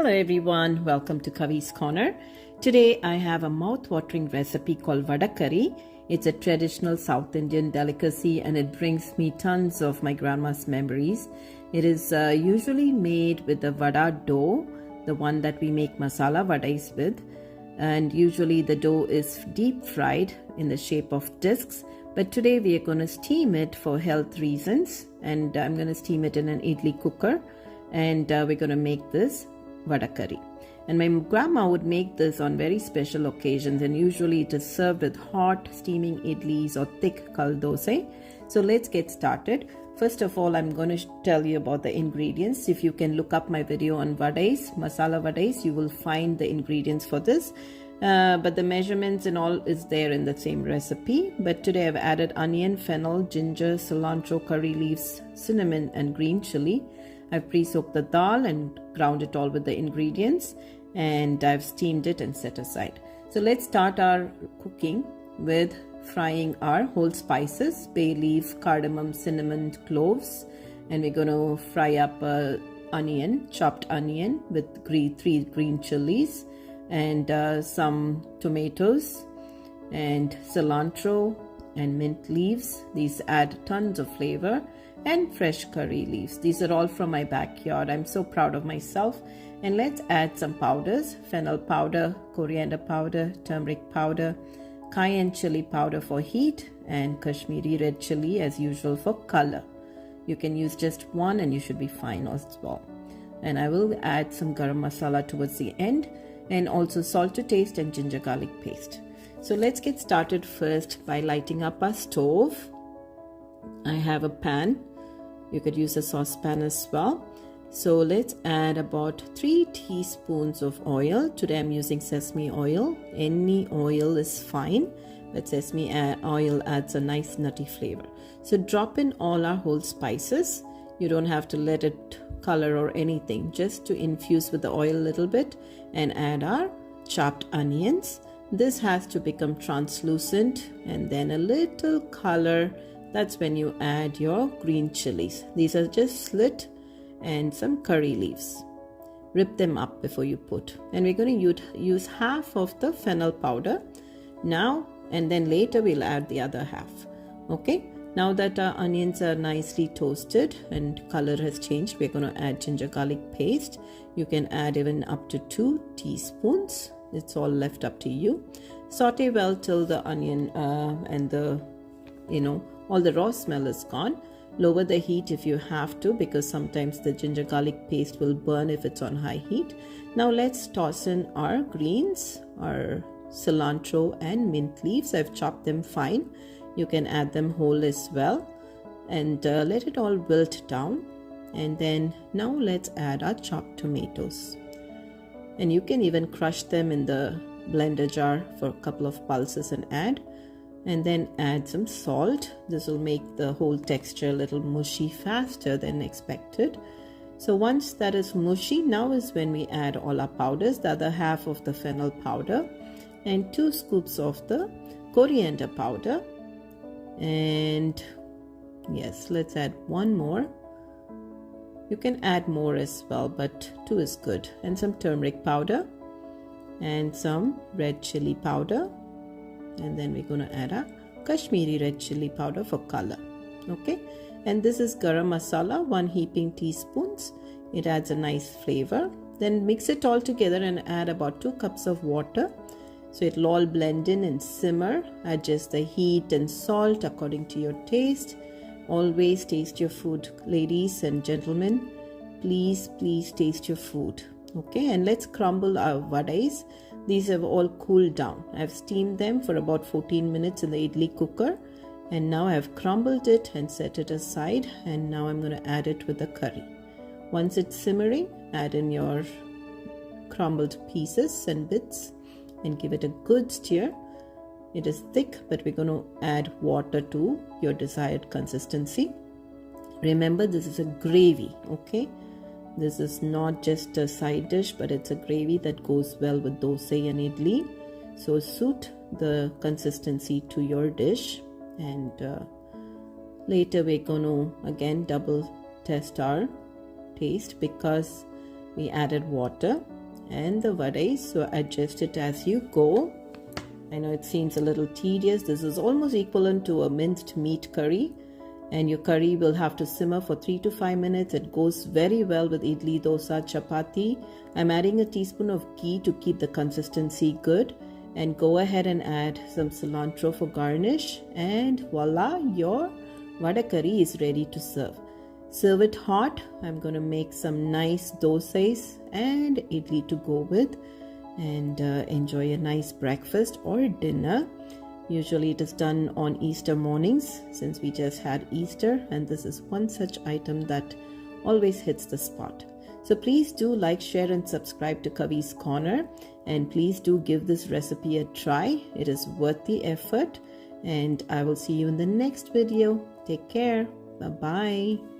Hello everyone, welcome to Kaviskorner. Today I have a mouth-watering recipe called Vadacurry. It's a traditional South Indian delicacy and it brings me tons of my grandma's memories. It is usually made with the Vada dough, the one that we make masala vadais with. And usually the dough is deep fried in the shape of discs. But today we are going to steam it for health reasons. And I'm going to steam it in an Idli cooker. And we're going to make this Vadacurry. And my grandma would make this on very special occasions, and usually it is served with hot steaming idlis or thick dosa. So let's get started. First of all, I'm going to tell you about the ingredients. If you can look up my video on vadais, masala vadais, you will find the ingredients for this. But the measurements and all is there in the same recipe. But today I've added onion, fennel, ginger, cilantro, curry leaves, cinnamon and green chili. I've pre-soaked the dal and ground it all with the ingredients, and I've steamed it and set aside. So let's start our cooking with frying our whole spices, bay leaf, cardamom, cinnamon, cloves, and we're going to fry up onion, chopped onion with 3 green chilies and some tomatoes and cilantro and mint leaves. These add tons of flavor. And fresh curry leaves. These are all from my backyard. I'm so proud of myself. And let's add some powders: fennel powder, coriander powder, turmeric powder, cayenne chili powder for heat, and Kashmiri red chili as usual for color. You can use just one and you should be fine as well. And I will add some garam masala towards the end, and also salt to taste and ginger garlic paste. So let's get started first by lighting up our stove. I have a pan. You could use a saucepan as well. So let's add about 3 teaspoons of oil. Today I'm using sesame oil. Any oil is fine, but sesame oil adds a nice nutty flavor. So drop in all our whole spices. You don't have to let it color or anything, just to infuse with the oil a little bit, and add our chopped onions. This has to become translucent and then a little color. That's when you add your green chilies. These are just slit, and some curry leaves. Rip them up before you put. And we're going to use half of the fennel powder now, and then later we'll add the other half. Okay, now that our onions are nicely toasted and color has changed, we're going to add ginger garlic paste. You can add even up to 2 teaspoons. It's all left up to you. Saute well till the onion and the all the raw smell is gone. Lower the heat if you have to, because sometimes the ginger garlic paste will burn if it's on high heat. Now let's toss in our greens, our cilantro and mint leaves. I've chopped them fine. You can add them whole as well, and let it all wilt down. And then now let's add our chopped tomatoes, and you can even crush them in the blender jar for a couple of pulses and add. And then add some salt. This will make the whole texture a little mushy faster than expected. So once that is mushy, now is when we add all our powders, the other half of the fennel powder and 2 scoops of the coriander powder. And yes, let's add 1 more. You can add more as well, but 2 is good. And some turmeric powder and some red chili powder. And then we're going to add a Kashmiri red chili powder for color. Okay, and this is garam masala, 1 heaping teaspoons. It adds a nice flavor. Then mix it all together and add about 2 cups of water. So it'll all blend in and simmer. Adjust the heat and salt according to your taste. Always taste your food, ladies and gentlemen. Please taste your food. Okay, and let's crumble our vadais. These have all cooled down. I've steamed them for about 14 minutes in the Idli cooker, and now I've crumbled it and set it aside, and now I'm going to add it with the curry. Once it's simmering, add in your crumbled pieces and bits and give it a good stir. It is thick, but we're going to add water to your desired consistency. Remember, this is a gravy, okay? This is not just a side dish, but it's a gravy that goes well with dosa and idli. So suit the consistency to your dish. And later we're going to again double test our taste, because we added water and the vadais, so adjust it as you go. I know it seems a little tedious. This is almost equivalent to a minced meat curry, and your curry will have to simmer for 3 to 5 minutes. It goes very well with idli, dosa, chapati. I'm adding a teaspoon of ghee to keep the consistency good, and go ahead and add some cilantro for garnish, and voila, your vada curry is ready to serve. Serve it hot. I'm going to make some nice dosas and idli to go with, and enjoy a nice breakfast or dinner. Usually it is done on Easter mornings, since we just had Easter, and this is one such item that always hits the spot. So please do like, share and subscribe to Kavi's Corner, and please do give this recipe a try. It is worth the effort, and I will see you in the next video. Take care. Bye bye.